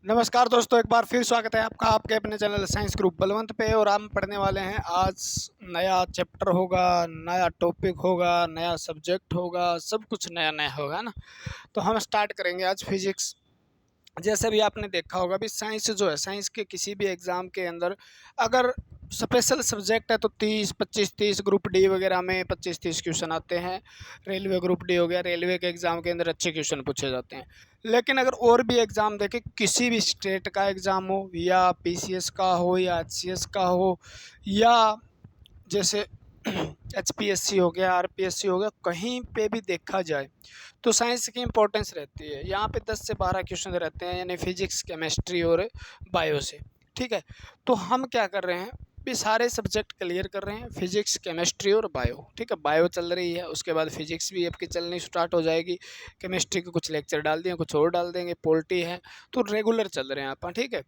नमस्कार दोस्तों, एक बार फिर स्वागत है आपका आपके अपने चैनल साइंस ग्रुप बलवंत पे। और हम पढ़ने वाले हैं आज नया चैप्टर होगा, नया टॉपिक होगा, नया सब्जेक्ट होगा, सब कुछ नया नया होगा ना। तो हम स्टार्ट करेंगे आज फिजिक्स। जैसे भी आपने देखा होगा भी साइंस जो है, साइंस के किसी भी एग्ज़ाम के अंदर अगर स्पेशल सब्जेक्ट है तो 30 25 30 ग्रुप डी वगैरह में 25 30 क्वेश्चन आते हैं। रेलवे ग्रुप डी हो गया, रेलवे के एग्ज़ाम के अंदर अच्छे क्वेश्चन पूछे जाते हैं। लेकिन अगर और भी एग्ज़ाम देखें, किसी भी स्टेट का एग्ज़ाम हो या पीसीएस का हो या एचसीएस का हो या जैसे एचपीएससी हो गया, आरपीएससी हो गया, कहीं पे भी देखा जाए तो साइंस की इम्पोर्टेंस रहती है। यहाँ पे 10 से 12 क्वेश्चन रहते हैं, यानी फिजिक्स, केमिस्ट्री और बायो से। ठीक है, तो हम क्या कर रहे हैं भी सारे सब्जेक्ट क्लियर कर रहे हैं, फिजिक्स, केमिस्ट्री और बायो। ठीक है, बायो चल रही है, उसके बाद फिजिक्स भी आपकी चलनी स्टार्ट हो जाएगी। केमिस्ट्री के कुछ लेक्चर डाल दिए, कुछ और डाल देंगे, पोल्टी है, तो रेगुलर चल रहे हैं आप। ठीक है,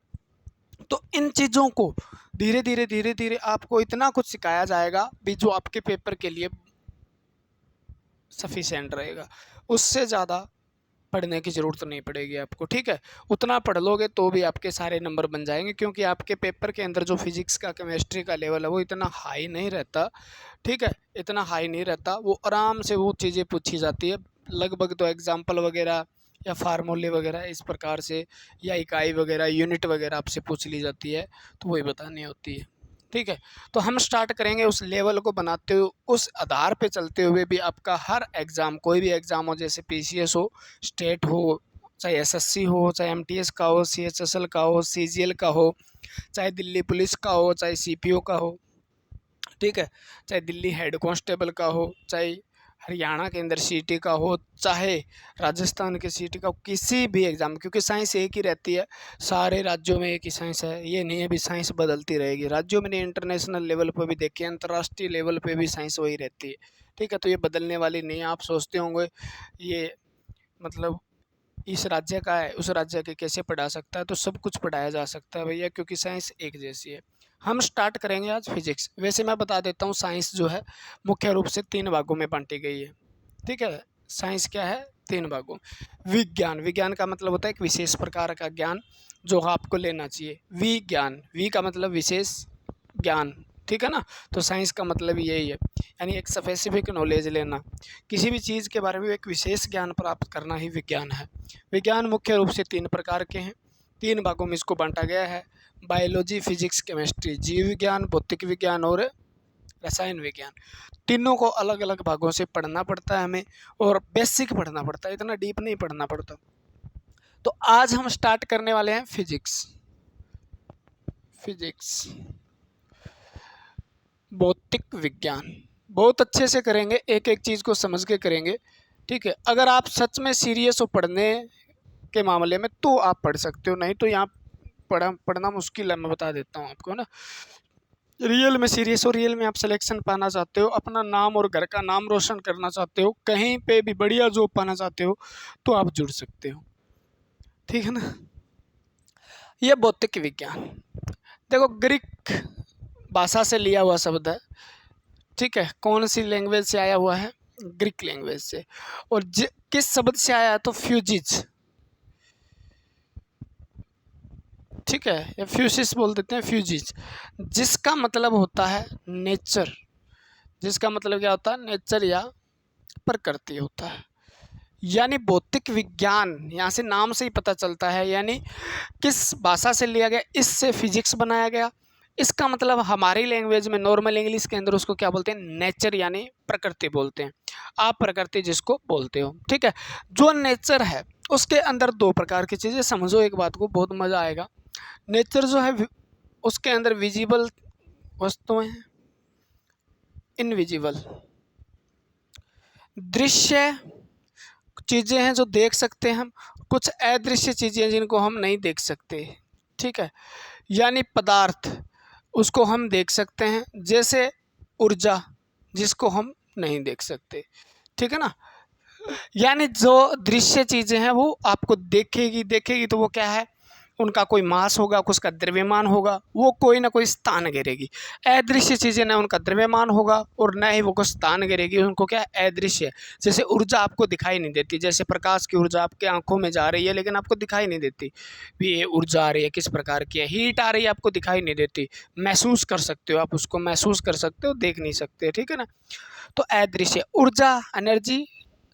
तो इन चीज़ों को धीरे धीरे आपको इतना कुछ सिखाया जाएगा भी जो आपके पेपर के लिए सफिशिएंट रहेगा। उससे ज़्यादा पढ़ने की ज़रूरत नहीं पड़ेगी आपको। ठीक है, उतना पढ़ लोगे तो भी आपके सारे नंबर बन जाएंगे, क्योंकि आपके पेपर के अंदर जो फिजिक्स का, केमिस्ट्री का लेवल है वो इतना हाई नहीं रहता। ठीक है, इतना हाई नहीं रहता, वो आराम से वो चीज़ें पूछी जाती है लगभग। तो एग्जाम्पल वगैरह या फार्मूले वगैरह इस प्रकार से, या इकाई वगैरह, यूनिट वगैरह आपसे पूछ ली जाती है, तो वही बतानी होती है। ठीक है, तो हम स्टार्ट करेंगे उस लेवल को बनाते हुए, उस आधार पे चलते हुए भी आपका हर एग्ज़ाम, कोई भी एग्ज़ाम हो, जैसे पीसीएस हो, स्टेट हो, चाहे एसएससी हो, चाहे एमटीएस का हो, सीएचएसएल का हो, सीजीएल का हो, चाहे दिल्ली पुलिस का हो, चाहे सीपीओ का हो, ठीक है, चाहे दिल्ली हेड कांस्टेबल का हो, चाहे हरियाणा के अंदर सीटी का हो, चाहे राजस्थान के सीटी का हो, किसी भी एग्ज़ाम, क्योंकि साइंस एक ही रहती है, सारे राज्यों में एक ही साइंस है। ये नहीं है भी साइंस बदलती रहेगी, राज्यों में नहीं, इंटरनेशनल लेवल पर भी देखिए, अंतर्राष्ट्रीय लेवल पे भी साइंस वही रहती है। ठीक है, तो ये बदलने वाली नहीं है। आप सोचते होंगे ये मतलब इस राज्य का है, उस राज्य के कैसे पढ़ा सकता है, तो सब कुछ पढ़ाया जा सकता है भैया, क्योंकि साइंस एक जैसी है। हम स्टार्ट करेंगे आज फिजिक्स। वैसे मैं बता देता हूँ, साइंस जो है मुख्य रूप से 3 भागों में बांटी गई है। ठीक है, साइंस क्या है, 3 भागों। विज्ञान, विज्ञान का मतलब होता है एक विशेष प्रकार का ज्ञान जो आपको लेना चाहिए। विज्ञान, वी का मतलब विशेष ज्ञान। ठीक है ना, तो साइंस का मतलब यही है, यानी एक स्पेसिफिक नॉलेज लेना, किसी भी चीज़ के बारे में एक विशेष ज्ञान प्राप्त करना ही विज्ञान है। विज्ञान मुख्य रूप से 3 प्रकार के हैं, 3 भागों में इसको बांटा गया है। बायोलॉजी, फिजिक्स, केमिस्ट्री, जीव विज्ञान, भौतिक विज्ञान और रसायन विज्ञान। तीनों को अलग अलग भागों से पढ़ना पड़ता है हमें, और बेसिक पढ़ना पड़ता है, इतना डीप नहीं पढ़ना पड़ता। तो आज हम स्टार्ट करने वाले हैं फिजिक्स। फिजिक्स, भौतिक विज्ञान, बहुत अच्छे से करेंगे, एक एक चीज़ को समझ के करेंगे। ठीक है, अगर आप सच में सीरियस हो पढ़ने के मामले में तो आप पढ़ सकते हो, नहीं तो यहाँ पढ़ना मुश्किल है, मैं बता देता हूँ आपको ना। रियल में सीरियस हो, रियल में आप सिलेक्शन पाना चाहते हो, अपना नाम और घर का नाम रोशन करना चाहते हो, कहीं पे भी बढ़िया जॉब पाना चाहते हो, तो आप जुड़ सकते हो। ठीक है ना, ये भौतिक विज्ञान देखो ग्रीक भाषा से लिया हुआ शब्द है। ठीक है, कौन सी लैंग्वेज से आया हुआ है, ग्रीक लैंग्वेज से। और किस शब्द से आया है, तो फ्यूजिज। ठीक है, या फ्यूसिस बोल देते हैं, फ्यूजिज, जिसका मतलब होता है नेचर। जिसका मतलब क्या होता है, नेचर या प्रकृति होता है। यानी भौतिक विज्ञान, यहाँ से नाम से ही पता चलता है, यानी किस भाषा से लिया गया, इससे फिजिक्स बनाया गया। इसका मतलब हमारी लैंग्वेज में, नॉर्मल इंग्लिश के अंदर उसको क्या बोलते हैं, नेचर यानी प्रकृति बोलते हैं। आप प्रकृति जिसको बोलते हो। ठीक है, जो नेचर है उसके अंदर 2 प्रकार की चीज़ें, समझो एक बात को, बहुत मज़ा आएगा। नेचर जो है उसके अंदर विजिबल वस्तुएं हैं, इनविजिबल दृश्य चीज़ें हैं जो देख सकते हैं हम, कुछ अदृश्य चीज़ें जिनको हम नहीं देख सकते। ठीक है, यानी पदार्थ उसको हम देख सकते हैं, जैसे ऊर्जा जिसको हम नहीं देख सकते। ठीक है ना, यानी जो दृश्य चीज़ें हैं वो आपको देखेगी, देखेगी तो वो क्या है, उनका कोई मास होगा, उसका द्रव्यमान होगा, वो कोई ना कोई स्थान घेरेगी। अदृश्य चीज़ें ना उनका द्रव्यमान होगा और न ही वो कोई स्थान घेरेगी, उनको क्या अदृश्य। जैसे ऊर्जा आपको दिखाई नहीं देती, जैसे प्रकाश की ऊर्जा आपके आंखों में जा रही है लेकिन आपको दिखाई नहीं देती, भी ये ऊर्जा आ रही है किस प्रकार की है, हीट आ रही है आपको दिखाई नहीं देती, महसूस कर सकते हो, आप उसको महसूस कर सकते हो, देख नहीं सकते, ठीक है ना। तो अदृश्य ऊर्जा, एनर्जी,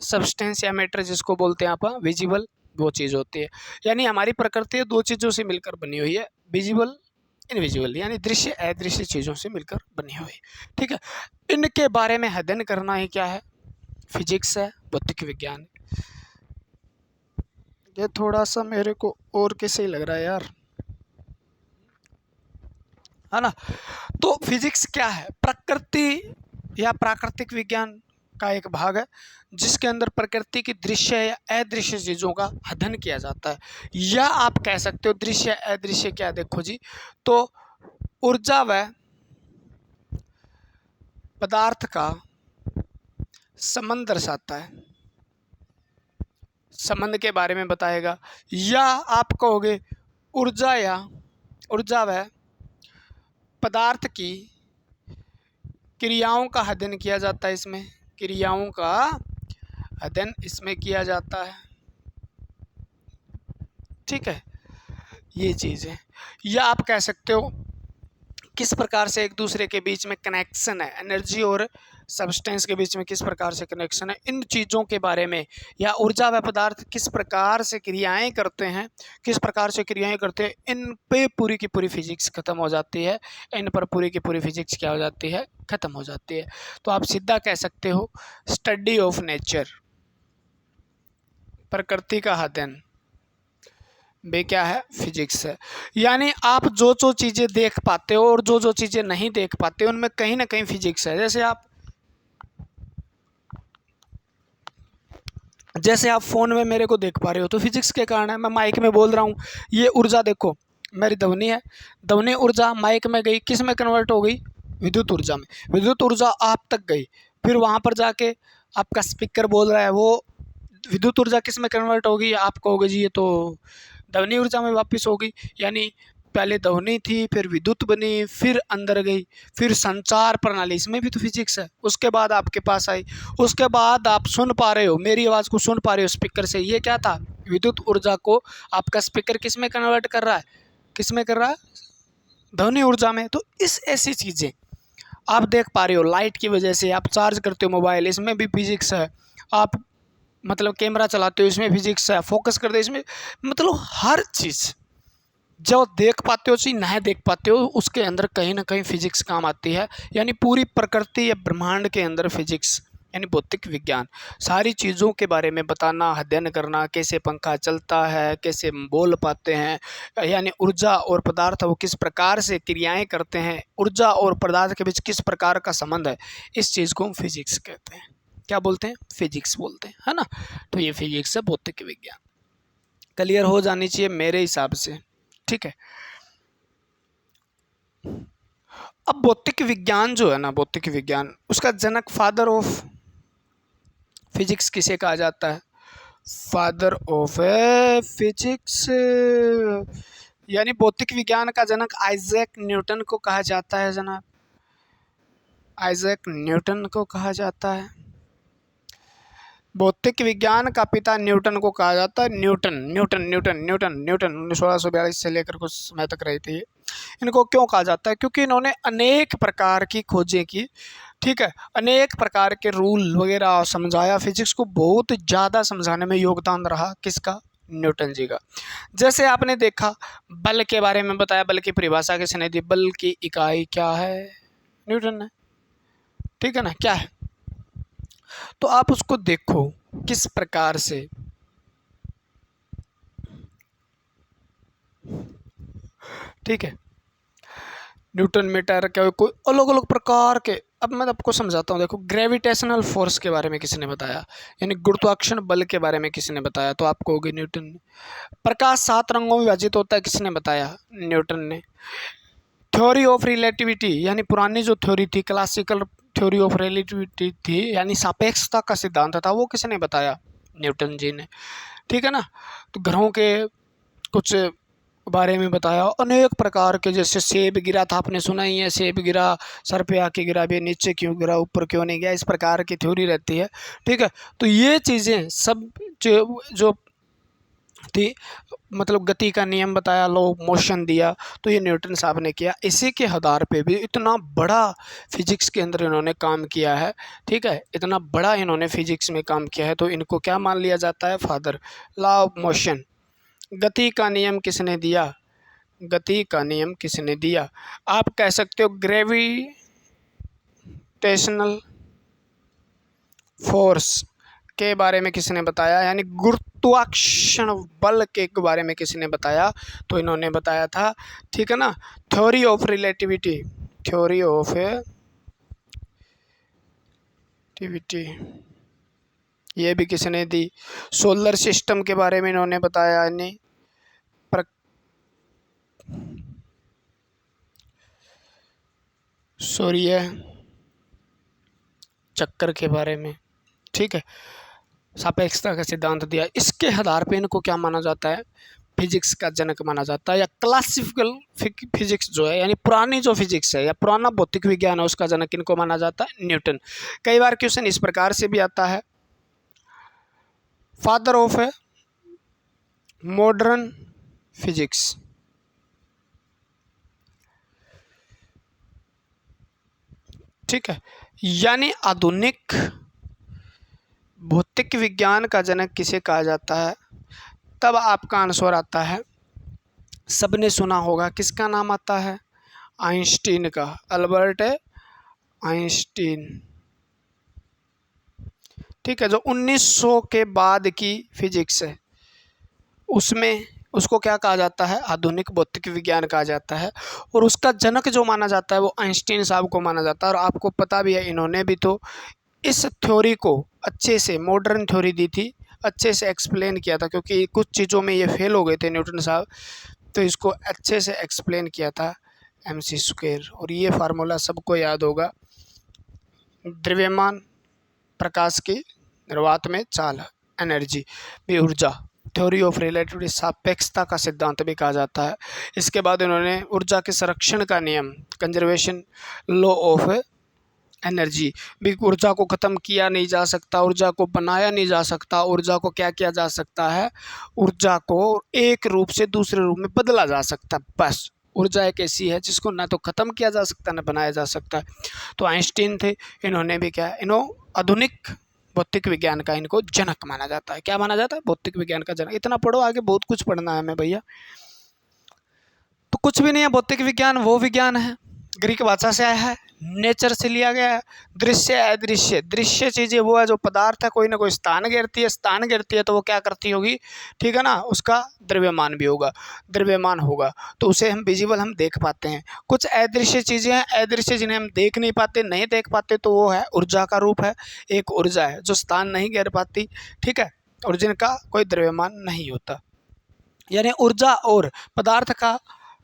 सब्सटेंस या मैटर जिसको बोलते हैं आप विजिबल, वो चीज़ होती है। यानी हमारी प्रकृति दो चीज़ों से मिलकर बनी हुई है, विजिबल, इनविजिबल, यानी दृश्य अदृश्य चीज़ों से मिलकर बनी हुई, ठीक है। इनके बारे में अध्ययन करना ही क्या है, फिजिक्स है, भौतिक विज्ञान। ये थोड़ा सा मेरे को और कैसे ही लग रहा है यार, है ना। तो फिजिक्स क्या है, प्रकृति या प्राकृतिक विज्ञान का एक भाग है जिसके अंदर प्रकृति की दृश्य या अदृश्य चीज़ों का अध्ययन किया जाता है। या आप कह सकते हो दृश्य अदृश्य क्या, देखो जी, तो ऊर्जा व पदार्थ का संबंध दर्शाता है, संबंध के बारे में बताएगा। या आप कहोगे ऊर्जा व पदार्थ की क्रियाओं का अध्ययन किया जाता है, इसमें क्रियाओं का अध्ययन इसमें किया जाता है, ठीक है, ये चीज़ है। या आप कह सकते हो किस प्रकार से एक दूसरे के बीच में कनेक्शन है, एनर्जी और सब्सटेंस के बीच में किस प्रकार से कनेक्शन है, इन चीज़ों के बारे में। या ऊर्जा व पदार्थ किस प्रकार से क्रियाएं करते हैं, किस प्रकार से क्रियाएं करते हैं, इन पे पूरी की पूरी फिजिक्स खत्म हो जाती है, इन पर पूरी की पूरी फिजिक्स क्या हो जाती है, खत्म हो जाती है। तो आप सीधा कह सकते हो स्टडी ऑफ नेचर, प्रकृति का अध्ययन, वे क्या है, फिजिक्स है। यानी आप जो जो चीज़ें देख पाते हो और जो जो चीज़ें नहीं देख पाते हो उनमें कहीं ना कहीं फिजिक्स है। जैसे आप फ़ोन में मेरे को देख पा रहे हो तो फिजिक्स के कारण है, मैं माइक में बोल रहा हूँ, ये ऊर्जा देखो मेरी ध्वनि है, ध्वनि ऊर्जा माइक में गई, किस में कन्वर्ट हो गई, विद्युत ऊर्जा में, विद्युत ऊर्जा आप तक गई, फिर वहाँ पर जाके आपका स्पीकर बोल रहा है, वो विद्युत ऊर्जा किस में कन्वर्ट होगी, आप कहोगे जी ये तो ध्वनि ऊर्जा में वापस होगी। यानी पहले ध्वनि थी, फिर विद्युत बनी, फिर अंदर गई, फिर संचार प्रणाली, इसमें भी तो फिजिक्स है, उसके बाद आपके पास आई, उसके बाद आप सुन पा रहे हो, मेरी आवाज़ को सुन पा रहे हो स्पीकर से, ये क्या था, विद्युत ऊर्जा को आपका स्पीकर किस में कन्वर्ट कर रहा है, किस में कर रहा है, ध्वनि ऊर्जा में। तो इस ऐसी चीज़ें आप देख पा रहे हो, लाइट की वजह से आप चार्ज करते हो मोबाइल, इसमें भी फिजिक्स है, आप मतलब कैमरा चलाते हो इसमें फिजिक्स है, फोकस करते हो इसमें, मतलब हर चीज़ जो देख पाते हो चीज़ नहीं देख पाते हो उसके अंदर कहीं ना कहीं फिजिक्स काम आती है। यानी पूरी प्रकृति या ब्रह्मांड के अंदर फिजिक्स यानी भौतिक विज्ञान, सारी चीज़ों के बारे में बताना, अध्ययन करना, कैसे पंखा चलता है, कैसे बोल पाते हैं, यानी ऊर्जा और पदार्थ वो किस प्रकार से क्रियाएं करते हैं, ऊर्जा और पदार्थ के बीच किस प्रकार का संबंध है, इस चीज़ को हम फिजिक्स कहते हैं। क्या बोलते हैं, फिजिक्स बोलते हैं, है ना। तो ये फिजिक्स है, भौतिक विज्ञान, क्लियर हो जानी चाहिए मेरे हिसाब से, ठीक है। अब भौतिक विज्ञान जो है ना, भौतिक विज्ञान उसका जनक, फादर ऑफ फिजिक्स किसे कहा जाता है, फादर ऑफ फिजिक्स, यानी भौतिक विज्ञान का जनक आइजैक न्यूटन को कहा जाता है जनाब, आइजैक न्यूटन को कहा जाता है। भौतिक विज्ञान का पिता न्यूटन को कहा जाता है, Newton Newton Newton Newton Newton 1642 से लेकर कुछ समय तक रहे थे। इनको क्यों कहा जाता है, क्योंकि इन्होंने अनेक प्रकार की खोजें की, ठीक है, अनेक प्रकार के रूल वगैरह समझाया, फिजिक्स को बहुत ज़्यादा समझाने में योगदान रहा किसका, न्यूटन जी का। जैसे आपने देखा बल के बारे में बताया, बल की परिभाषा किसने दी, बल की इकाई क्या है, न्यूटन ने, ठीक है ना, क्या है। तो आप उसको देखो किस प्रकार से, ठीक है, न्यूटन मीटर क्या, कोई अलग अलग प्रकार के। अब मैं आपको समझाता हूँ, देखो ग्रेविटेशनल फोर्स के बारे में किसने बताया, यानी गुरुत्वाकर्षण बल के बारे में किसने बताया, तो आप कहोगे न्यूटन ने। प्रकाश 7 रंगों में विभाजित होता है, किसने बताया, न्यूटन ने। थ्योरी ऑफ रिलेटिविटी, यानी पुरानी जो थ्योरी थी, क्लासिकल थ्योरी ऑफ रिलेटिविटी थी, यानी सापेक्षता का सिद्धांत था, वो किसने बताया, न्यूटन जी ने, ठीक है ना। तो ग्रहों के कुछ बारे में बताया। अनेक प्रकार के, जैसे सेब गिरा था, आपने सुना ही है, सेब गिरा, सर पे आके गिरा भी, नीचे क्यों गिरा, ऊपर क्यों नहीं गया, इस प्रकार की थ्योरी रहती है। ठीक है, तो ये चीज़ें सब जो थी, मतलब गति का नियम बताया, लॉ ऑफ मोशन दिया, तो ये न्यूटन साहब ने किया। इसी के आधार पे भी इतना बड़ा फिजिक्स के अंदर इन्होंने काम किया है। ठीक है, इतना बड़ा इन्होंने फिजिक्स में काम किया है, तो इनको क्या मान लिया जाता है, फादर। लॉ ऑफ मोशन, गति का नियम किसने दिया, गति का नियम किसने दिया, आप कह सकते हो ग्रेविटेशनल फोर्स के बारे में किसने बताया, यानी गुरुत्वाकर्षण बल के बारे में किसने बताया, तो इन्होंने बताया था। ठीक है ना, theory of relativity, theory of relativity ये भी किसने दी। सोलर सिस्टम के बारे में इन्होंने बताया, यानी सूर्य चक्कर के बारे में। ठीक है, सापेक्षता का सिद्धांत दिया। इसके आधार पे इनको क्या माना जाता है, फिजिक्स का जनक माना जाता है, या क्लासिकल फिजिक्स जो है, यानी पुरानी जो फिजिक्स है या पुराना भौतिक विज्ञान है, उसका जनक इनको माना जाता है, न्यूटन। कई बार क्वेश्चन इस प्रकार से भी आता है, फादर ऑफ मॉडर्न फिजिक्स। ठीक है, यानी आधुनिक भौतिक विज्ञान का जनक किसे कहा जाता है, तब आपका आंसर आता है, सबने सुना होगा, किसका नाम आता है, आइंस्टीन का, अल्बर्ट आइंस्टीन। ठीक है, जो 1900 के बाद की फिजिक्स है, उसमें उसको क्या कहा जाता है, आधुनिक भौतिक विज्ञान कहा जाता है, और उसका जनक जो माना जाता है वो आइंस्टीन साहब को माना जाता है। और आपको पता भी है, इन्होंने भी तो इस थ्योरी को अच्छे से, मॉडर्न थ्योरी दी थी, अच्छे से एक्सप्लेन किया था, क्योंकि कुछ चीज़ों में ये फेल हो गए थे न्यूटन साहब, तो इसको अच्छे से एक्सप्लेन किया था, mc²। और ये फार्मूला सबको याद होगा, द्रव्यमान प्रकाश की निर्वात में चाल, एनर्जी भी ऊर्जा, थ्योरी ऑफ रिलेटिविटी, सापेक्षता का सिद्धांत भी कहा जाता है। इसके बाद इन्होंने ऊर्जा के संरक्षण का नियम, कंजर्वेशन लॉ ऑफ एनर्जी भी, ऊर्जा को ख़त्म किया नहीं जा सकता, ऊर्जा को बनाया नहीं जा सकता, ऊर्जा को क्या किया जा सकता है, ऊर्जा को एक रूप से दूसरे रूप में बदला जा सकता है। बस ऊर्जा एक ऐसी है जिसको ना तो ख़त्म किया जा सकता ना बनाया जा सकता। तो आइंस्टीन थे, इन्होंने भी क्या, आधुनिक भौतिक विज्ञान का इनको जनक माना जाता है। क्या माना जाता है, भौतिक विज्ञान का जनक। इतना पढ़ो, आगे बहुत कुछ पढ़ना है हमें भैया। तो कुछ भी नहीं है, भौतिक विज्ञान वो विज्ञान है, ग्रीक भाषा से आया है, नेचर से लिया गया है। दृश्य अदृश्य, दृश्य चीज़ें वो है जो पदार्थ है, कोई ना कोई स्थान घेरती है, स्थान घेरती है तो वो क्या करती होगी, ठीक है ना, उसका द्रव्यमान भी होगा, द्रव्यमान होगा तो उसे हम विजिबल, हम देख पाते हैं। कुछ अदृश्य चीज़ें हैं, अदृश्य जिन्हें हम देख नहीं पाते, नहीं देख पाते, तो वो है ऊर्जा का रूप है, एक ऊर्जा है जो स्थान नहीं घेर पाती, ठीक है, और जिनका कोई द्रव्यमान नहीं होता। यानी ऊर्जा और पदार्थ का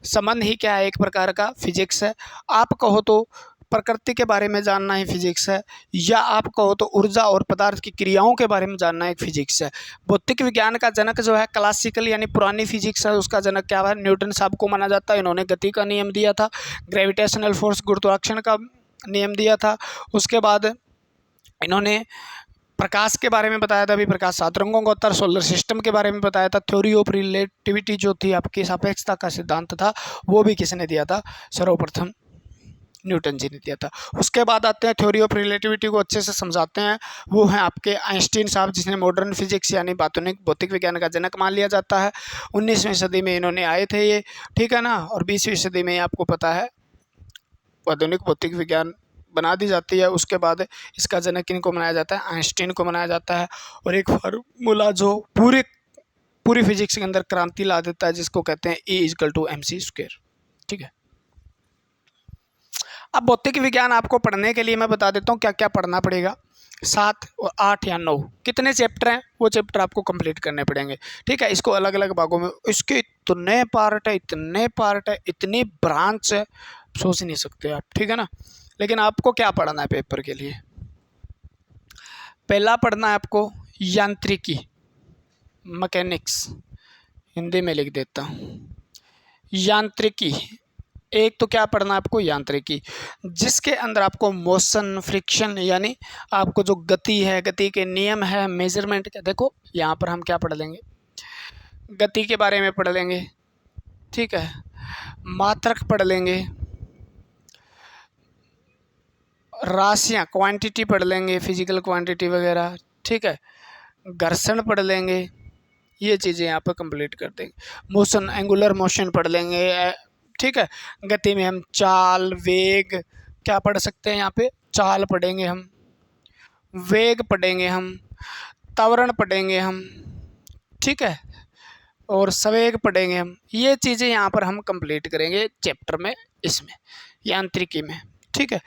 संबंध ही क्या है, एक प्रकार का फिजिक्स है। आप कहो तो प्रकृति के बारे में जानना ही फिजिक्स है, या आप कहो तो ऊर्जा और पदार्थ की क्रियाओं के बारे में जानना एक फिजिक्स है। भौतिक विज्ञान का जनक जो है क्लासिकल यानी पुरानी फिजिक्स है, उसका जनक क्या है, न्यूटन साहब को माना जाता है। इन्होंने गति का नियम दिया था, ग्रेविटेशनल फोर्स गुरुत्वाकर्षण का नियम दिया था। उसके बाद इन्होंने प्रकाश के बारे में बताया था, अभी प्रकाश 7 रंगों का होता है। सोलर सिस्टम के बारे में बताया था। थ्योरी ऑफ रिलेटिविटी जो थी आपकी, सापेक्षता का सिद्धांत था, वो भी किसने दिया था, सर्वप्रथम न्यूटन जी ने दिया था। उसके बाद आते हैं, थ्योरी ऑफ रिलेटिविटी को अच्छे से समझाते हैं, वो हैं आपके आइंस्टीन साहब, जिसने मॉडर्न फिजिक्स यानी आधुनिक भौतिक विज्ञान का जनक मान लिया जाता है। 19वीं सदी में इन्होंने आए थे ये, ठीक है ना, और 20वीं सदी में आपको पता है आधुनिक भौतिक विज्ञान बना दी जाती है। उसके बाद इसका जनक इनको मनाया जाता है, आइंस्टीन को मनाया जाता है। और एक फार्मूला जो पूरी फिजिक्स के अंदर क्रांति ला देता है, जिसको कहते हैं E=mc²। ठीक है, अब भौतिक विज्ञान आपको पढ़ने के लिए मैं बता देता हूँ क्या क्या पढ़ना पड़ेगा। 7 और 8 या 9 कितने चैप्टर हैं, वो चैप्टर आपको कंप्लीट करने पड़ेंगे। ठीक है, इसको अलग अलग भागों में, इसके इतने पार्ट है, इतने पार्ट है, इतनी ब्रांच है, सोच नहीं सकते आप, ठीक है ना। लेकिन आपको क्या पढ़ना है पेपर के लिए, पहला पढ़ना है आपको यांत्रिकी, मैकेनिक्स, हिंदी में लिख देता हूँ, यांत्रिकी, एक तो क्या पढ़ना है आपको, यांत्रिकी, जिसके अंदर आपको मोशन, फ्रिक्शन यानी आपको जो गति है, गति के नियम है, मेजरमेंट क्या, देखो यहाँ पर हम क्या पढ़ लेंगे, गति के बारे में पढ़ लेंगे, ठीक है, मात्रक पढ़ लेंगे, राशियाँ क्वांटिटी पढ़ लेंगे, फिजिकल क्वांटिटी वगैरह, ठीक है, घर्षण पढ़ लेंगे, ये चीज़ें यहाँ पर कंप्लीट कर देंगे। मोशन, एंगुलर मोशन पढ़ लेंगे, ठीक है। गति में हम चाल, वेग क्या पढ़ सकते हैं, यहाँ पे चाल पढ़ेंगे हम, वेग पढ़ेंगे हम, त्वरण पढ़ेंगे हम, ठीक है, और संवेग पढ़ेंगे हम। ये चीज़ें यहाँ पर हम कंप्लीट करेंगे चैप्टर में, इसमें यांत्रिकी में, ठीक है।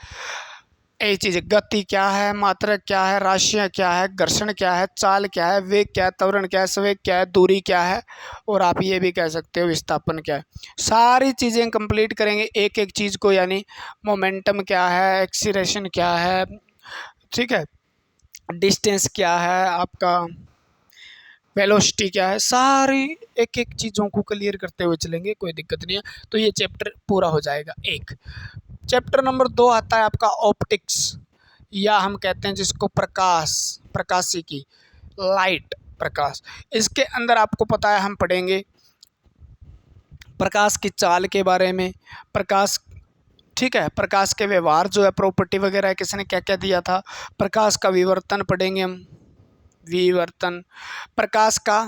यही चीज़ें, गति क्या है, मात्रक क्या है, राशियाँ क्या है, घर्षण क्या है, चाल क्या है, वेग क्या है, त्वरण क्या है, संवेग क्या है, दूरी क्या है, और आप ये भी कह सकते हो विस्थापन क्या है। सारी चीज़ें कंप्लीट करेंगे एक एक चीज़ को, यानी मोमेंटम क्या है, एक्सीलरेशन क्या है, ठीक है, डिस्टेंस क्या है, आपका वेलोसिटी क्या है, सारी एक एक चीज़ों को क्लियर करते हुए चलेंगे, कोई दिक्कत नहीं है। तो ये चैप्टर पूरा हो जाएगा एक। चैप्टर नंबर 2 आता है आपका ऑप्टिक्स, या हम कहते हैं जिसको प्रकाश, प्रकाशिकी, लाइट, प्रकाश। इसके अंदर आपको पता है हम पढ़ेंगे प्रकाश की चाल के बारे में, प्रकाश, ठीक है, प्रकाश के व्यवहार जो है, प्रॉपर्टी वगैरह किसने क्या क्या दिया था, प्रकाश का विवर्तन पढ़ेंगे हम, विवर्तन, प्रकाश का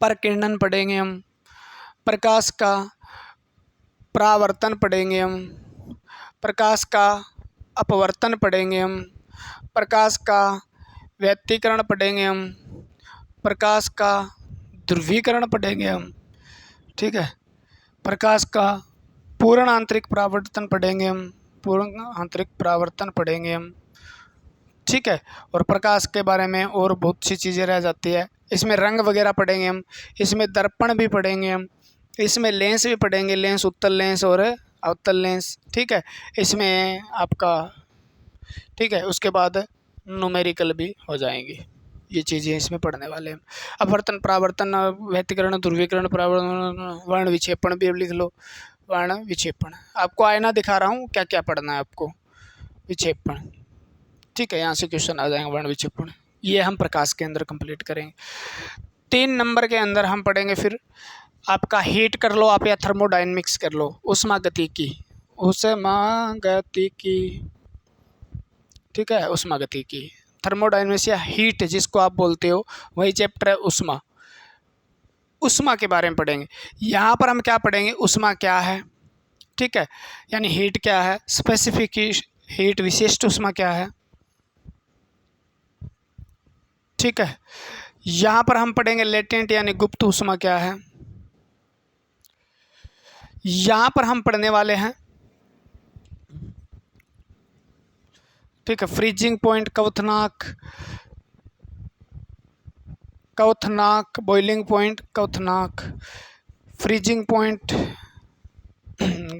परकिरणन पढ़ेंगे हम, प्रकाश का परावर्तन पढ़ेंगे हम, प्रकाश का अपवर्तन पढ़ेंगे हम, प्रकाश का व्यतिकरण पढ़ेंगे हम, प्रकाश का ध्रुवीकरण पढ़ेंगे हम, ठीक है, प्रकाश का पूर्ण आंतरिक परावर्तन पढ़ेंगे हम, पूर्ण आंतरिक परावर्तन पढ़ेंगे हम, ठीक है। और प्रकाश के बारे में और बहुत सी चीज़ें रह जाती है, इसमें रंग वगैरह पढ़ेंगे हम, इसमें दर्पण भी पढ़ेंगे हम, इसमें लेंस भी पढ़ेंगे, लेंस, उत्तल लेंस और अवतल लेंस, ठीक है, इसमें आपका, ठीक है, उसके बाद न्यूमेरिकल भी हो जाएंगी, ये चीज़ें इसमें पढ़ने वाले हैं। अपवर्तन, परावर्तन, व्यतिकरण, ध्रुवीकरण, परावर्तन, वर्ण विक्षेपण भी लिख लो, वर्ण विक्षेपण, आपको आईना दिखा रहा हूँ, क्या क्या पढ़ना है आपको, विक्षेपण, ठीक है, यहाँ से क्वेश्चन आ जाएंगे, वर्ण विक्षेपण, ये हम प्रकाश के अंदर कंप्लीट करेंगे। 3 नंबर के अंदर हम पढ़ेंगे फिर आपका हीट कर लो आप, या थर्मोडायनेमिक्स कर लो, उष्मागतिकी, उष्मागतिकी, ठीक है, उष्मागतिकी, थर्मोडायनेमिक्स या हीट जिसको आप बोलते हो, वही चैप्टर है उष्मा, उष्मा के बारे में पढ़ेंगे। यहाँ पर हम क्या पढ़ेंगे, उष्मा क्या है, ठीक है, यानी हीट क्या है, स्पेसिफिक हीट, विशिष्ट उष्मा क्या है, ठीक है। यहाँ पर हम पढ़ेंगे लेटेंट यानी गुप्त उष्मा क्या है। यहाँ पर हम पढ़ने वाले हैं, ठीक है, फ्रीजिंग पॉइंट, क्वथनांक, क्वथनांक, बॉइलिंग पॉइंट, क्वथनांक, फ्रीजिंग पॉइंट,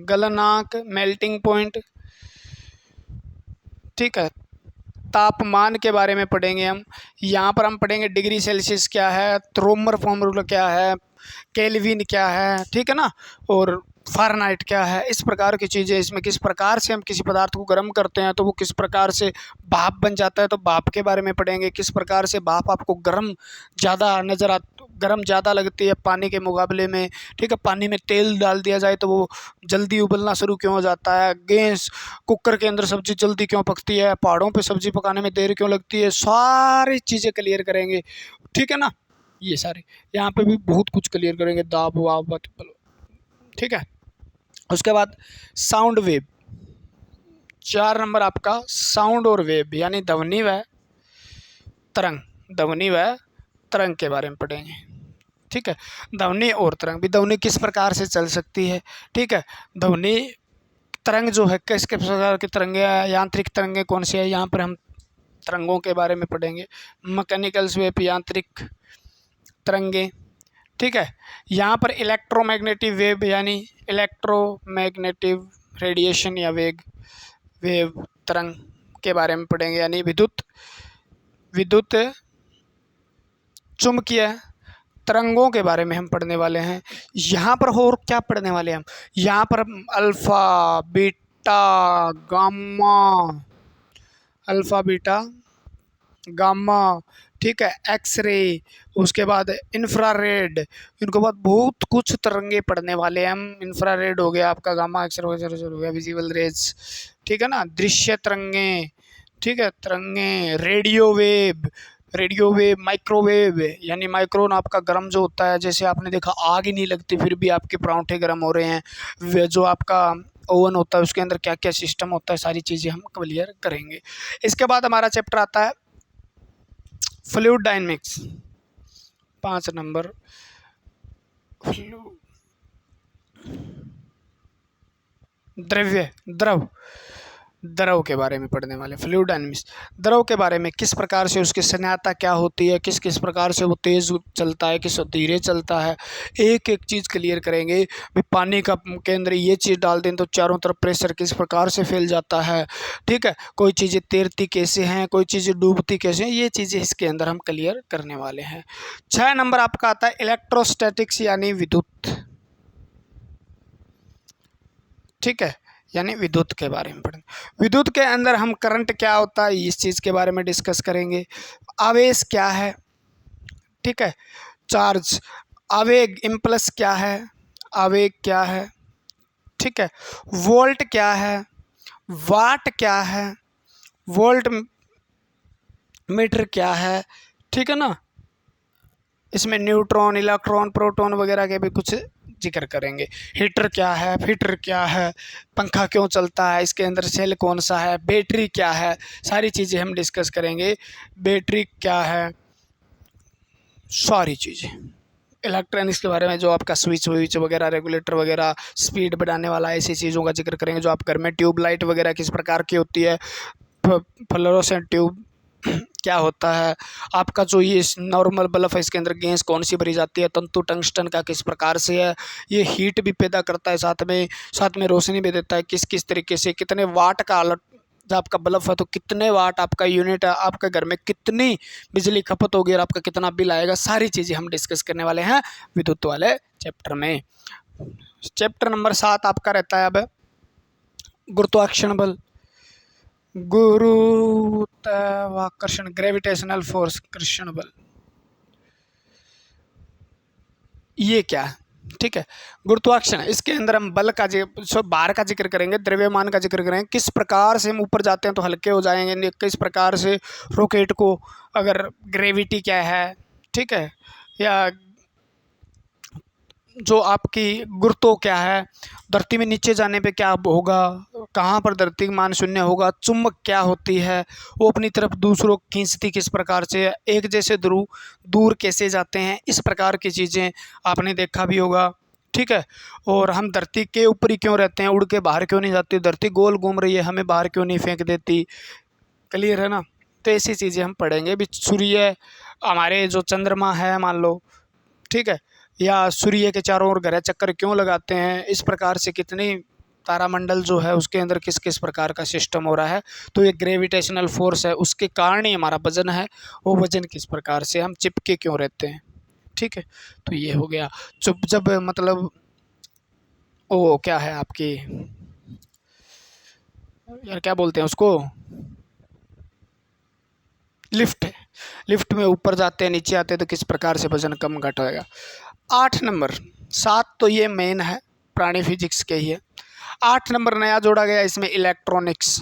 गलनांक, मेल्टिंग पॉइंट, ठीक है, तापमान के बारे में पढ़ेंगे हम। यहाँ पर हम पढ़ेंगे डिग्री सेल्सियस क्या है, थर्मोमीटर फॉर्मूला क्या है, केल्विन क्या है, ठीक है ना, और फ़ारेनहाइट क्या है, इस प्रकार की चीज़ें, इसमें किस प्रकार से हम किसी पदार्थ को गर्म करते हैं तो वो किस प्रकार से भाप बन जाता है, तो भाप के बारे में पढ़ेंगे, किस प्रकार से भाप आपको गर्म ज़्यादा नज़र गर्म ज़्यादा लगती है पानी के मुकाबले में, ठीक है, पानी में तेल डाल दिया जाए तो वो जल्दी उबलना शुरू क्यों हो जाता है, गैस कुकर के अंदर सब्ज़ी जल्दी क्यों पकती है, पहाड़ों पे सब्ज़ी पकाने में देर क्यों लगती है, सारी चीज़ें क्लियर करेंगे, ठीक है ना, ये सारे यहाँ पे भी बहुत कुछ क्लियर करेंगे, दाब वाब, ठीक है। उसके बाद साउंड वेव, 4 नंबर आपका साउंड और वेव यानी ध्वनि व तरंग, ध्वनि व तरंग के बारे में पढ़ेंगे, ठीक है, ध्वनि और तरंग भी, ध्वनि किस प्रकार से चल सकती है, ठीक है, ध्वनि तरंग जो है किस किस प्रकार की तरंगे, यांत्रिक तरंगे कौन सी है, यहाँ पर हम तरंगों के बारे में पढ़ेंगे, मैकेनिकल वेव, यांत्रिक तरंगे, ठीक है। यहाँ पर इलेक्ट्रोमैग्नेटिक वेव यानी इलेक्ट्रोमैग्नेटिक रेडिएशन या वेव तरंग के बारे में पढ़ेंगे, यानी विद्युत चुंबकीय तरंगों के बारे में हम पढ़ने वाले हैं। यहाँ पर और क्या पढ़ने वाले हैं हम, यहाँ पर हम alpha beta gamma, alpha beta gamma, ठीक है, एक्सरे, उसके बाद इंफ्रारेड, इनको बाद बहुत कुछ तरंगे पढ़ने वाले हैं हम। इंफ्रारेड हो गया आपका, गामा एक्सरे हो गया, विजिबल रेज, ठीक है ना, दृश्य तरंगे, ठीक है, तरंगे, रेडियो वेव, माइक्रोवेव, यानी माइक्रोन आपका गर्म जो होता है, जैसे आपने देखा आग ही नहीं लगती फिर भी आपके परांठे गर्म हो रहे हैं, जो आपका ओवन होता है उसके अंदर क्या क्या सिस्टम होता है, सारी चीज़ें हम क्लियर करेंगे। इसके बाद हमारा चैप्टर आता है फ्लूइड डायनेमिक्स, 5 नंबर, द्रव के बारे में पढ़ने वाले। फ्लूइड डायनेमिक्स, द्रव के बारे में, किस प्रकार से उसकी संरचना क्या होती है, किस किस प्रकार से वो तेज़ चलता है, किस धीरे चलता है, एक एक चीज़ क्लियर करेंगे। भी पानी का के अंदर ये चीज़ डाल दें तो चारों तरफ प्रेशर किस प्रकार से फैल जाता है, ठीक है, कोई चीज़ें तैरती कैसे हैं, कोई चीज़ें डूबती कैसे हैं, ये चीज़ें इसके अंदर हम क्लियर करने वाले हैं। 6 नंबर आपका आता है इलेक्ट्रोस्टैटिक्स यानी विद्युत, ठीक है, यानी विद्युत के बारे में पढ़ेंगे। विद्युत के अंदर हम करंट क्या होता है इस चीज़ के बारे में डिस्कस करेंगे। आवेश क्या है, ठीक है, चार्ज, आवेग, इम्पल्स क्या है, आवेग क्या है, ठीक है, वोल्ट क्या है, वाट क्या है, वोल्ट मीटर क्या है, ठीक है ना, इसमें न्यूट्रॉन, इलेक्ट्रॉन, प्रोटॉन वगैरह के भी कुछ जिक्र करेंगे। हीटर क्या है, फिटर क्या है, पंखा क्यों चलता है, इसके अंदर सेल कौन सा है, बैटरी क्या है, सारी चीज़ें हम डिस्कस करेंगे। बैटरी क्या है, सारी चीज़ें इलेक्ट्रॉनिक्स के बारे में, जो आपका स्विच वगैरह, रेगुलेटर वगैरह, स्पीड बढ़ाने वाला, ऐसी चीज़ों का जिक्र करेंगे। जो आप घर में ट्यूबलाइट वगैरह किस प्रकार की होती है, फ्लोरोसेंट ट्यूब क्या होता है, आपका जो ये नॉर्मल बल्ब है इसके अंदर गैस कौन सी भरी जाती है, तंतु टंगस्टन का किस प्रकार से है, ये हीट भी पैदा करता है, साथ में रोशनी भी देता है, किस किस तरीके से, कितने वाट का जब आपका बल्ब है तो कितने वाट आपका यूनिट है, आपके घर में कितनी बिजली खपत होगी और आपका कितना बिल आएगा, सारी चीज़ें हम डिस्कस करने वाले हैं विद्युत वाले चैप्टर में। चैप्टर नंबर 7 आपका रहता है अब गुरुत्वाकर्षण बल, गुरुत्वाकर्षण, ग्रेविटेशनल फोर्स, कर्षण बल, ये क्या है, ठीक है, गुरुत्वाकर्षण, इसके अंदर हम बल का भार का जिक्र करेंगे, द्रव्यमान का जिक्र करेंगे, किस प्रकार से हम ऊपर जाते हैं तो हल्के हो जाएंगे, किस प्रकार से रॉकेट को अगर ग्रेविटी क्या है, ठीक है, या जो आपकी गुरुत्व क्या है, धरती में नीचे जाने पे क्या होगा, कहाँ पर धरती का मान शून्य होगा, चुंबक क्या होती है, वो अपनी तरफ दूसरों को खींचती किस प्रकार से, एक जैसे ध्रुव दूर कैसे जाते हैं, इस प्रकार की चीज़ें आपने देखा भी होगा, ठीक है। और हम धरती के ऊपर ही क्यों रहते हैं, उड़ के बाहर क्यों नहीं जाती, धरती गोल घूम रही है, हमें बाहर क्यों नहीं फेंक देती, क्लियर है ना। तो ऐसी चीज़ें हम पढ़ेंगे। भी सूर्य, हमारे जो चंद्रमा है मान लो, ठीक है, या सूर्य के चारों ओर ग्रह चक्कर क्यों लगाते हैं, इस प्रकार से कितनी तारामंडल जो है उसके अंदर किस किस प्रकार का सिस्टम हो रहा है, तो ये ग्रेविटेशनल फोर्स है, उसके कारण ही हमारा वजन है, वो वजन किस प्रकार से हम चिपके क्यों रहते हैं, ठीक है। तो ये हो गया जब मतलब ओ क्या है आपकी, यार क्या बोलते हैं उसको, लिफ्ट है, लिफ्ट में ऊपर जाते हैं नीचे आते हैं तो किस प्रकार से वजन कम घट होएगा। 8 नंबर, 7 तो ये मेन है, प्राणी फिजिक्स के ही है। 8 नंबर नया जोड़ा गया इसमें इलेक्ट्रॉनिक्स,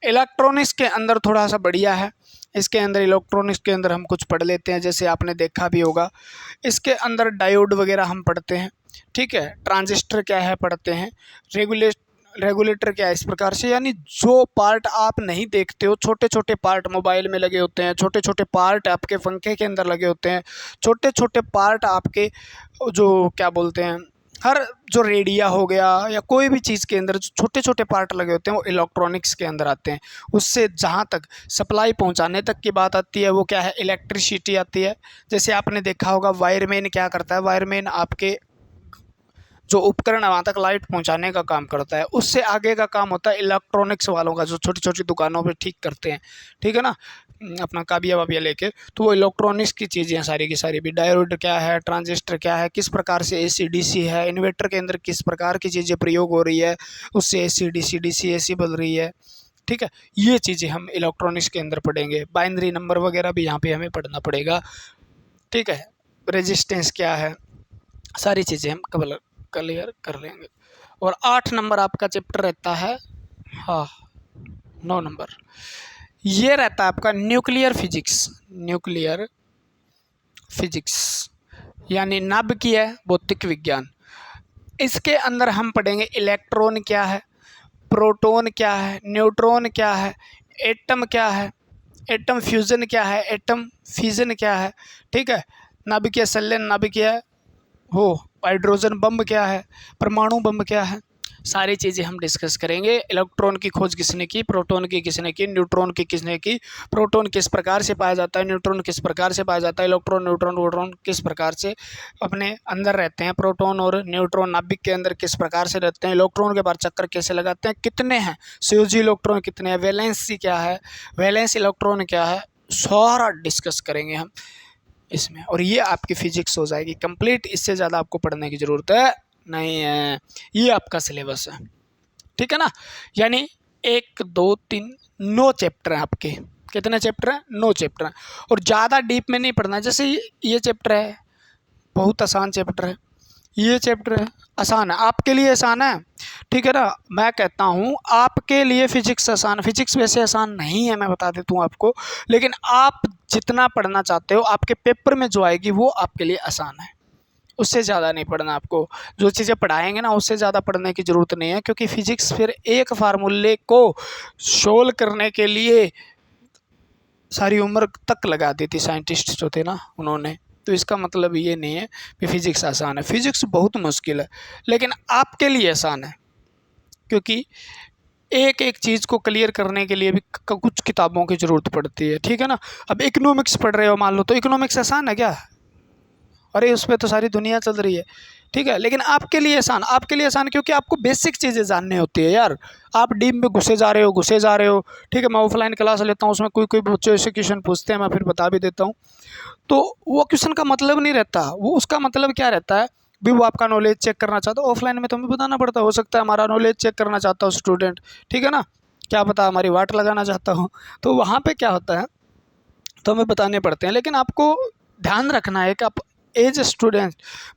इलेक्ट्रॉनिक्स के अंदर थोड़ा सा बढ़िया है। इसके अंदर इलेक्ट्रॉनिक्स के अंदर हम कुछ पढ़ लेते हैं, जैसे आपने देखा भी होगा, इसके अंदर डायोड वगैरह हम पढ़ते हैं, ठीक है, ट्रांजिस्टर क्या है पढ़ते हैं, रेगुलेटर क्या है, इस प्रकार से, यानी जो पार्ट आप नहीं देखते हो, छोटे छोटे पार्ट मोबाइल में लगे होते हैं, छोटे छोटे पार्ट आपके पंखे के अंदर लगे होते हैं, छोटे छोटे पार्ट आपके जो क्या बोलते हैं, हर जो रेडिया हो गया या कोई भी चीज़ के अंदर जो छोटे छोटे पार्ट लगे होते हैं वो इलेक्ट्रॉनिक्स के अंदर आते हैं। उससे जहाँ तक सप्लाई पहुँचाने तक की बात आती है वो क्या है, इलेक्ट्रिसिटी आती है। जैसे आपने देखा होगा वायरमैन क्या करता है, वायरमैन आपके जो उपकरण है वहाँ तक लाइट पहुँचाने का काम करता है। उससे आगे का काम होता है इलेक्ट्रॉनिक्स वालों का, जो छोटी छोटी दुकानों पे ठीक करते हैं, ठीक है ना, अपना काबिया वाबिया लेके, तो वो इलेक्ट्रॉनिक्स की चीज़ें सारी की सारी भी, डायोड क्या है, ट्रांजिस्टर क्या है, किस प्रकार से AC DC है, इन्वर्टर के अंदर किस प्रकार की चीज़ें प्रयोग हो रही है, उससे AC DC DC AC बदल रही है, ठीक है। ये चीज़ें हम इलेक्ट्रॉनिक्स के अंदर पढ़ेंगे। बाइनरी नंबर वगैरह भी यहाँ पे हमें पढ़ना पड़ेगा, ठीक है। रेजिस्टेंस क्या है, सारी चीज़ें हम क्लियर कर लेंगे। और 8 नंबर आपका चैप्टर रहता है, हाँ 9 नंबर ये रहता है आपका न्यूक्लियर फिजिक्स। न्यूक्लियर फिजिक्स यानी नाभिकीय भौतिक विज्ञान। इसके अंदर हम पढ़ेंगे इलेक्ट्रॉन क्या है, प्रोटॉन क्या है, न्यूट्रॉन क्या है, एटम क्या है, एटम फ्यूज़न क्या है, एटम फिजन क्या है, ठीक है। नाभिकीय संलयन, नाभिकीय हो हाइड्रोजन बम क्या है, परमाणु बम क्या है, सारी चीज़ें हम डिस्कस करेंगे। इलेक्ट्रॉन की खोज किसने की, प्रोटॉन की किसने की, न्यूट्रॉन की किसने की, प्रोटॉन किस प्रकार से पाया जाता है, न्यूट्रॉन किस प्रकार से पाया जाता है, इलेक्ट्रॉन न्यूट्रॉन प्रोटॉन किस प्रकार से अपने अंदर रहते हैं, प्रोटॉन और न्यूट्रॉन नाभिक के अंदर किस प्रकार से रहते हैं, इलेक्ट्रॉन के बाहर चक्कर कैसे लगाते हैं, कितने हैं, संयोजी इलेक्ट्रॉन कितने हैं, वैलेंसी क्या है, वैलेंस इलेक्ट्रॉन क्या है, सारा डिस्कस करेंगे हम इसमें। और ये आपकी फिजिक्स हो जाएगी कंप्लीट, इससे ज़्यादा आपको पढ़ने की ज़रूरत है नहीं है। ये आपका सिलेबस है, ठीक है ना। यानी 1 2 3 9 चैप्टर हैं आपके। कितने चैप्टर हैं, 9 चैप्टर हैं। और ज़्यादा डीप में नहीं पढ़ना है। जैसे ये चैप्टर है बहुत आसान चैप्टर है, ये चैप्टर है आसान है, आपके लिए आसान है, ठीक है ना। मैं कहता हूँ आपके लिए फिजिक्स आसान, फिजिक्स वैसे आसान नहीं है, मैं बता देता हूँ आपको, लेकिन आप जितना पढ़ना चाहते हो आपके पेपर में जो आएगी वो आपके लिए आसान है, उससे ज़्यादा नहीं पढ़ना आपको। जो चीज़ें पढ़ाएंगे ना उससे ज़्यादा पढ़ने की ज़रूरत नहीं है, क्योंकि फिजिक्स फिर एक फार्मूले को सोल्व करने के लिए सारी उम्र तक लगा दी थी साइंटिस्ट जो थे ना उन्होंने। तो इसका मतलब ये नहीं है कि फिजिक्स आसान है, फिजिक्स बहुत मुश्किल है, लेकिन आपके लिए आसान है, क्योंकि एक एक चीज़ को क्लियर करने के लिए भी कुछ किताबों की ज़रूरत पड़ती है, ठीक है ना। अब इकोनॉमिक्स पढ़ रहे हो मान लो, तो इकोनॉमिक्स आसान है क्या, अरे उस पर तो सारी दुनिया चल रही है, ठीक है। लेकिन आपके लिए आसान, आपके लिए आसान क्योंकि आपको बेसिक चीज़ें जाननी होती है यार। आप डीप में घुसे जा रहे हो, ठीक है। मैं ऑफलाइन क्लास लेता हूँ, उसमें कोई कोई बच्चे ऐसे क्वेश्चन पूछते हैं, मैं फिर बता भी देता हूँ। तो वो क्वेश्चन का मतलब नहीं रहता, वो उसका मतलब क्या रहता है भी, वो आपका नॉलेज चेक करना चाहता है। ऑफलाइन में तो हमें बताना पड़ता है, हो सकता है हमारा नॉलेज चेक करना चाहता हो स्टूडेंट, ठीक है ना, क्या पता हमारी वाट लगाना चाहता हूँ, तो वहाँ पर क्या होता है तो हमें बताने पड़ते हैं। लेकिन आपको ध्यान रखना है कि आप एज स्टूडेंट,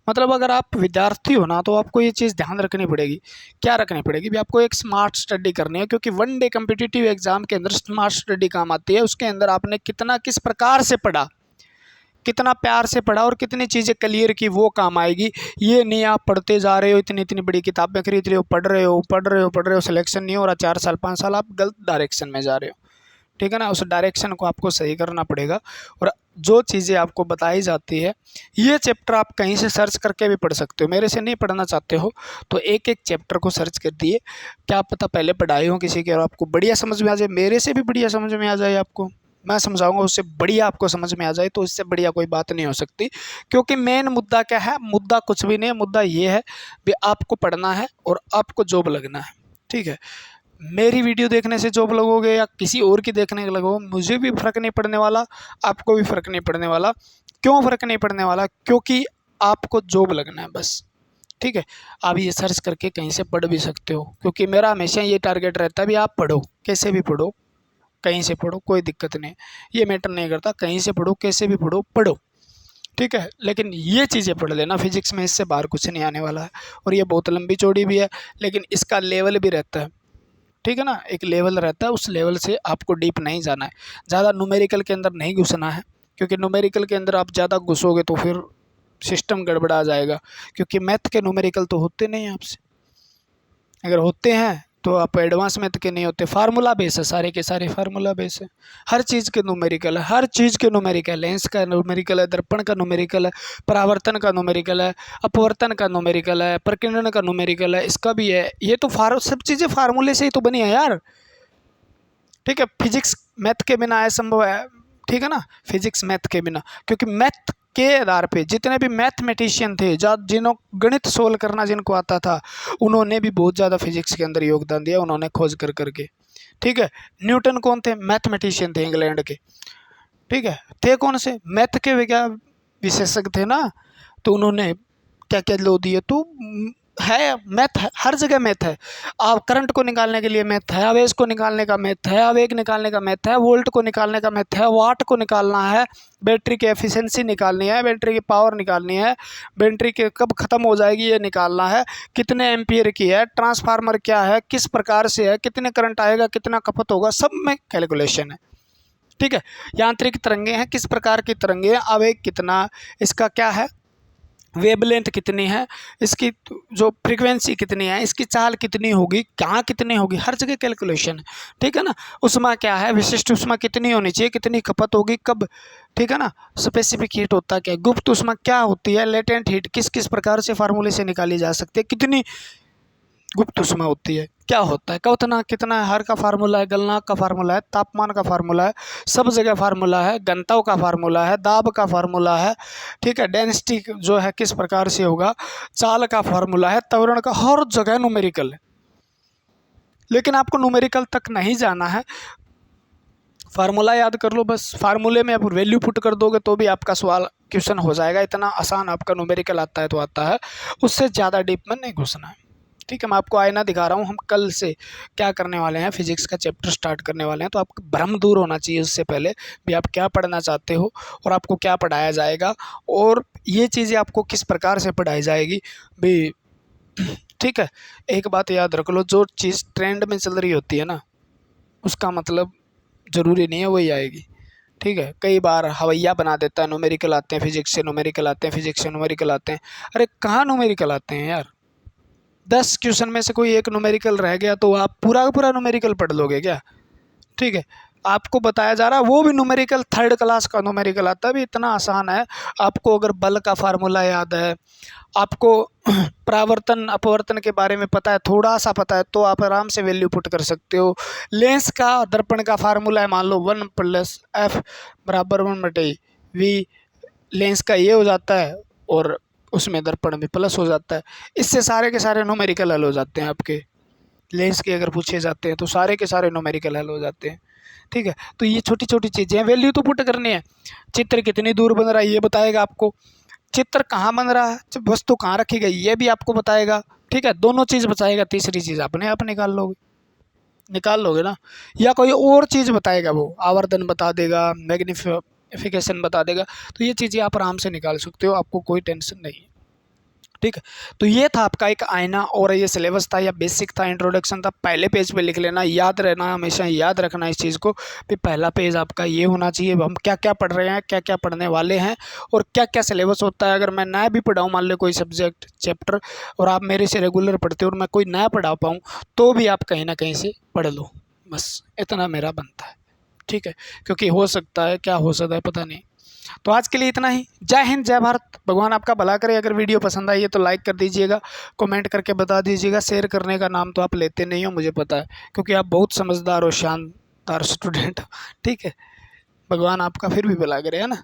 मतलब अगर आप विद्यार्थी हो ना, तो आपको ये चीज़ ध्यान रखनी पड़ेगी। क्या रखनी पड़ेगी भी, आपको एक स्मार्ट स्टडी करनी है, क्योंकि वन डे कम्पिटिटिव एग्जाम के अंदर स्मार्ट स्टडी काम आती है। उसके अंदर आपने कितना किस प्रकार से पढ़ा, कितना प्यार से पढ़ा और कितनी चीज़ें क्लियर की, वो काम आएगी। ये नहीं आप पढ़ते जा रहे हो, इतनी इतनी बड़ी किताबें खरीद रहे हो, पढ़ रहे हो, सिलेक्शन नहीं हो रहा, 4 साल 5 साल आप गलत डायरेक्शन में जा रहे हो, ठीक है ना। उस डायरेक्शन को आपको सही करना पड़ेगा। और जो चीज़ें आपको बताई जाती है, ये चैप्टर आप कहीं से सर्च करके भी पढ़ सकते हो। मेरे से नहीं पढ़ना चाहते हो तो एक एक चैप्टर को सर्च कर दिए, क्या पता पहले पढ़ाई हो किसी के और आपको बढ़िया समझ में आ जाए, मेरे से भी बढ़िया समझ में आ जाए, आपको मैं समझाऊंगा उससे बढ़िया आपको समझ में आ जाए, तो इससे बढ़िया कोई बात नहीं हो सकती। क्योंकि मेन मुद्दा क्या है, मुद्दा कुछ भी नहीं है, मुद्दा ये है कि आपको पढ़ना है और आपको जॉब लगना है, ठीक है। मेरी वीडियो देखने से जॉब लगोगे या किसी और की देखने लगोगे, मुझे भी फ़र्क नहीं पड़ने वाला, आपको भी फ़र्क नहीं पड़ने वाला। क्यों फ़र्क नहीं पड़ने वाला, क्योंकि आपको जॉब लगना है बस, ठीक है। आप ये सर्च करके कहीं से पढ़ भी सकते हो, क्योंकि मेरा हमेशा ये टारगेट रहता है भी आप पढ़ो, कैसे भी पढ़ो, कहीं से पढ़ो, कोई दिक्कत नहीं, ये मैटर नहीं करता, कहीं से पढ़ो, कैसे भी पढ़ो, पढ़ो, ठीक है। लेकिन ये चीज़ें पढ़ लेना, फिजिक्स में इससे बाहर कुछ नहीं आने वाला है। और ये बहुत लंबी चौड़ी भी है, लेकिन इसका लेवल भी रहता है, ठीक है ना, एक लेवल रहता है, उस लेवल से आपको डीप नहीं जाना है, ज़्यादा न्यूमेरिकल के अंदर नहीं घुसना है, क्योंकि न्यूमेरिकल के अंदर आप ज़्यादा घुसोगे तो फिर सिस्टम गड़बड़ा जाएगा। क्योंकि मैथ के न्यूमेरिकल तो होते नहीं हैं आपसे, अगर होते हैं तो आप एडवांस मैथ के नहीं होते, फार्मूला बेस है, सारे के सारे फार्मूला बेस है, हर चीज़ के न्यूमेरिकल है, हर चीज़ के न्यूमेरिकल है, लेंस का न्यूमेरिकल है, दर्पण का न्यूमेरिकल है, परावर्तन का न्यूमेरिकल है, अपवर्तन का न्यूमेरिकल है, प्रकीर्णन का न्यूमेरिकल है, इसका भी है। ये तो सब चीज़ें फार्मूले से ही तो बनी है यार, ठीक है। फिजिक्स मैथ के बिना असंभव है, ठीक है ना, फिजिक्स मैथ के बिना, क्योंकि मैथ के आधार पे जितने भी मैथमेटिशियन थे, जिन्हों गणित सोल्व करना जिनको आता था, उन्होंने भी बहुत ज़्यादा फिजिक्स के अंदर योगदान दिया, उन्होंने खोज कर करके, ठीक है। न्यूटन कौन थे? मैथमेटिशियन थे इंग्लैंड के, ठीक है। थे कौन से? मैथ के विशेषज्ञ थे ना, तो उन्होंने क्या क्या लो दिए। तो है मैथ है, हर जगह मैथ है। आप करंट को निकालने के लिए मैथ है, आवेश को निकालने का मैथ है, आवेग निकालने का मैथ है, वोल्ट को निकालने का मैथ है, वाट को निकालना है, बैटरी की एफिशिएंसी निकालनी है, बैटरी की पावर निकालनी है, बैटरी के कब ख़त्म हो जाएगी ये निकालना है, कितने एम्पियर की है, ट्रांसफार्मर क्या है, किस प्रकार से है, कितने करंट आएगा, कितना खपत होगा, सब में कैलकुलेशन है, ठीक है। यांत्रिक तरंगे हैं, किस प्रकार की तरंगे हैं, आवेग कितना, इसका क्या है, वेवलेंथ कितनी है, इसकी जो फ्रीक्वेंसी कितनी है, इसकी चाल कितनी होगी, कहाँ कितनी होगी, हर जगह कैलकुलेशन है, ठीक है ना। उष्मा क्या है, विशिष्ट उष्मा कितनी होनी चाहिए, कितनी खपत होगी, कब, ठीक है ना। स्पेसिफिक हीट होता क्या है, गुप्त उष्मा क्या होती है, लेटेंट हीट किस किस प्रकार से फार्मूले से निकाली जा सकती है, कितनी गुप्त उष्मा होती है, क्या होता है, कवतना कितना है, हर का फार्मूला है, गलनांक का फार्मूला है, तापमान का फार्मूला है, सब जगह फार्मूला है, घनत्व का फार्मूला है, दाब का फार्मूला है, ठीक है। डेंसिटी जो है किस प्रकार से होगा, चाल का फार्मूला है, त्वरण का, हर जगह न्यूमेरिकल है। लेकिन आपको न्यूमेरिकल तक नहीं जाना है, फार्मूला याद कर लो बस, फार्मूले में आप वैल्यू पुट कर दोगे तो भी आपका सवाल क्वेश्चन हो जाएगा। इतना आसान आपका न्यूमेरिकल आता है तो आता है, उससे ज़्यादा डीप में नहीं घुसना है, ठीक है। मैं आपको आईना दिखा रहा हूँ, हम कल से क्या करने वाले हैं, फिजिक्स का चैप्टर स्टार्ट करने वाले हैं, तो आपका भ्रम दूर होना चाहिए उससे पहले भी आप क्या पढ़ना चाहते हो और आपको क्या पढ़ाया जाएगा और ये चीज़ें आपको किस प्रकार से पढ़ाई जाएगी भी, ठीक है। एक बात याद रख लो, जो चीज़ ट्रेंड में चल रही होती है ना, उसका मतलब ज़रूरी नहीं है वही आएगी, ठीक है। कई बार हवैया बना देता है, न्यूमेरिकल आते हैं फिजिक्स से, न्यूमेरिकल आते हैं फिजिक्स से, न्यूमेरिकल आते हैं। अरे कहाँ न्यूमेरिकल आते हैं यार, 10 क्वेश्चन में से कोई एक न्यूमेरिकल रह गया तो आप पूरा का पूरा न्यूमेरिकल पढ़ लोगे क्या, ठीक है। आपको बताया जा रहा है वो भी न्यूमेरिकल, 3rd क्लास का न्यूमेरिकल आता है, भी इतना आसान है। आपको अगर बल का फार्मूला याद है, आपको परावर्तन अपवर्तन के बारे में पता है, थोड़ा सा पता है, तो आप आराम से वैल्यू पुट कर सकते हो। लेंस का दर्पण का फार्मूला है, मान लो 1 + F = 1/V, लेंस का ये हो जाता है और उसमें दर्पण में प्लस हो जाता है। इससे सारे के सारे न्यूमेरिकल हल हो जाते हैं आपके, लेंस के अगर पूछे जाते हैं तो सारे के सारे न्यूमेरिकल हल हो जाते हैं, ठीक है। तो ये छोटी छोटी चीज़ें हैं, वैल्यू तो पुट करनी है। चित्र कितनी दूर बन रहा है ये बताएगा आपको, चित्र कहाँ बन रहा है, वस्तु कहाँ रखी गई ये भी आपको बताएगा, ठीक है। दोनों चीज़ बताएगा, तीसरी चीज़ अपने आप निकाल लोगे ना। या कोई और चीज़ बताएगा, वो आवर्धन बता देगा, मैग्नीफिकेशन बता देगा, तो ये चीज़ें आप आराम से निकाल सकते हो, आपको कोई टेंशन नहीं है, ठीक है। तो ये था आपका एक आईना, और ये सिलेबस था या बेसिक था, इंट्रोडक्शन था। पहले पेज पे लिख लेना, याद रहना, हमेशा याद रखना इस चीज़ को कि पहला पेज आपका ये होना चाहिए, हम क्या क्या पढ़ रहे हैं, क्या क्या पढ़ने वाले हैं और क्या क्या सिलेबस होता है। अगर मैं नया भी पढ़ाऊँ, मान लो कोई सब्जेक्ट चैप्टर, और आप मेरे से रेगुलर पढ़ते हो और मैं कोई नया पढ़ा पाऊँ, तो भी आप कहीं ना कहीं से पढ़ लो, बस इतना मेरा बनता है, ठीक है। क्योंकि हो सकता है, क्या हो सकता है पता नहीं। तो आज के लिए इतना ही। जय हिंद, जय भारत, भगवान आपका भला करे। अगर वीडियो पसंद आई है तो लाइक कर दीजिएगा, कमेंट करके बता दीजिएगा। शेयर करने का नाम तो आप लेते नहीं हो, मुझे पता है, क्योंकि आप बहुत समझदार और शानदार स्टूडेंट हो, ठीक है। भगवान आपका फिर भी भला करे, है ना।